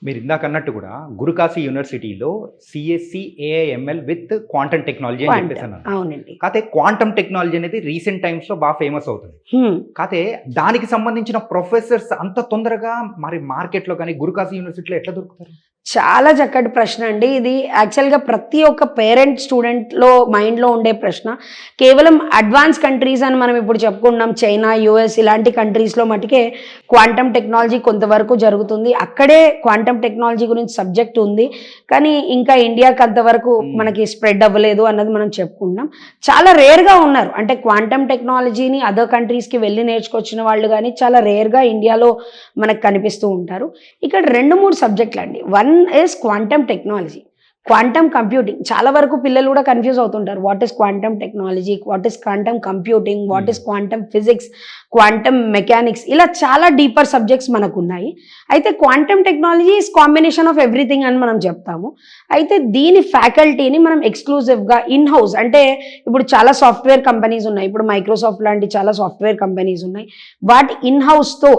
మీరు ఇందాక అన్నట్టు కూడా గురుకాశీ యూనివర్సిటీలో CSC AIML with quantum technology అని చెప్పేసి అన్నారు. అవునండి. కాకపోతే క్వాంటమ్ టెక్నాలజీ అనేది రీసెంట్ టైమ్స్ లో బాగా ఫేమస్ అవుతుంది. కాకపోతే దానికి సంబంధించిన ప్రొఫెసర్స్ అంత తొందరగా మరి మార్కెట్ లో కానీ గురుకాశీ యూనివర్సిటీలో ఎట్లా దొరుకుతారు? చాలా చక్కటి ప్రశ్న అండి. ఇది యాక్చువల్గా ప్రతి ఒక్క పేరెంట్ స్టూడెంట్లో మైండ్లో ఉండే ప్రశ్న. కేవలం అడ్వాన్స్ కంట్రీస్ అని మనం ఇప్పుడు చెప్పుకున్నాం, చైనా, యుఎస్ ఇలాంటి కంట్రీస్లో మటుకే క్వాంటమ్ టెక్నాలజీ కొంతవరకు జరుగుతుంది. అక్కడే క్వాంటమ్ టెక్నాలజీ గురించి సబ్జెక్ట్ ఉంది, కానీ ఇంకా ఇండియాకి అంతవరకు మనకి స్ప్రెడ్ అవ్వలేదు అన్నది మనం చెప్పుకున్నాం. చాలా రేర్గా ఉన్నారు, అంటే క్వాంటమ్ టెక్నాలజీని అదర్ కంట్రీస్కి వెళ్ళి నేర్చుకొచ్చిన వాళ్ళు కానీ చాలా రేర్గా ఇండియాలో మనకు కనిపిస్తూ ఉంటారు. ఇక్కడ 2-3 సబ్జెక్టులు అండి. One is quantum technology, quantum computing. చాలా వరకు పిల్లలు కూడా కన్ఫ్యూజ్ అవుతుంటారు. What is quantum technology, what is quantum computing, what is quantum physics, quantum mechanics, ఇలా చాలా డీపర్ సబ్జెక్ట్స్ మనకు ఉన్నాయి. అయితే quantum technology is combination of everything అని మనం చెప్తాము. అయితే దీని ఫ్యాకల్టీని మనం ఎక్స్క్లూజివ్గా ఇన్ హౌస్, అంటే ఇప్పుడు చాలా సాఫ్ట్వేర్ కంపెనీస్ ఉన్నాయి, ఇప్పుడు మైక్రోసాఫ్ట్ లాంటి చాలా సాఫ్ట్వేర్ కంపెనీస్ ఉన్నాయి, వాటి ఇన్ హౌస్తో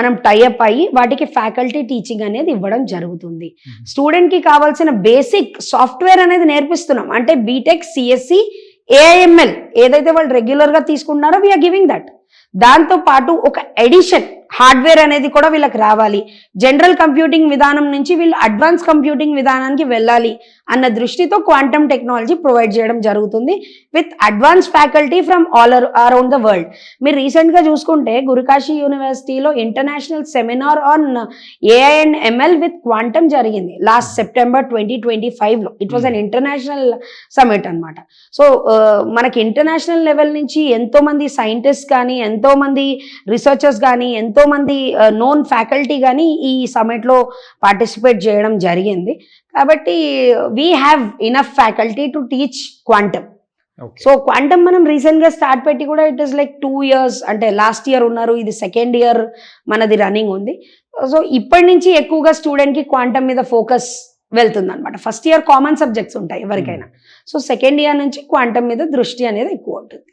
మనం టైఅప్ అయ్యి వాటికి ఫ్యాకల్టీ టీచింగ్ అనేది ఇవ్వడం జరుగుతుంది. స్టూడెంట్కి కావాల్సిన బేసిక్ సాఫ్ట్వేర్ అనేది నేర్పిస్తున్నాం. అంటే బీటెక్, సిఎస్సి, ఏఐఎంఎల్ ఏదైతే వాళ్ళు రెగ్యులర్గా తీసుకుంటున్నారో వీఆర్ గివింగ్ దట్. దాంతో పాటు ఒక ఎడిషన్ హార్డ్వేర్ అనేది కూడా వీళ్ళకి రావాలి. జనరల్ కంప్యూటింగ్ విధానం నుంచి వీళ్ళు అడ్వాన్స్ కంప్యూటింగ్ విధానానికి వెళ్ళాలి అన్న దృష్టితో క్వాంటమ్ టెక్నాలజీ ప్రొవైడ్ చేయడం జరుగుతుంది with advance faculty from all around the world. మీరు రీసెంట్గా చూసుకుంటే గురుకాశీ యూనివర్సిటీలో international seminar on AI and ML with quantum జరిగింది లాస్ట్ సెప్టెంబర్ 2025లో. It was an international summit అనమాట. సో మనకి ఇంటర్నేషనల్ లెవెల్ నుంచి ఎంతోమంది సైంటిస్ట్ కానీ, ఎంతోమంది రీసెర్చర్స్ కానీ, ఎంతోమంది నోన్ ఫ్యాకల్టీ కానీ ఈ సమిట్లో పార్టిసిపేట్ చేయడం జరిగింది. కాబట్టి we have enough faculty to teach quantum. So quantum మనం రీసెంట్గా స్టార్ట్ పెట్టి కూడా ఇట్ ఈస్ లైక్ 2 years, అంటే లాస్ట్ ఇయర్ ఉన్నారు, ఇది 2nd year మనది రన్నింగ్ ఉంది. సో ఇప్పటి నుంచి ఎక్కువగా స్టూడెంట్కి క్వాంటమ్ మీద ఫోకస్ వెళ్తుంది అనమాట. ఫస్ట్ ఇయర్ కామన్ సబ్జెక్ట్స్ ఉంటాయి ఎవరికైనా, సో 2nd year నుంచి క్వాంటమ్ మీద దృష్టి అనేది ఎక్కువ ఉంటుంది.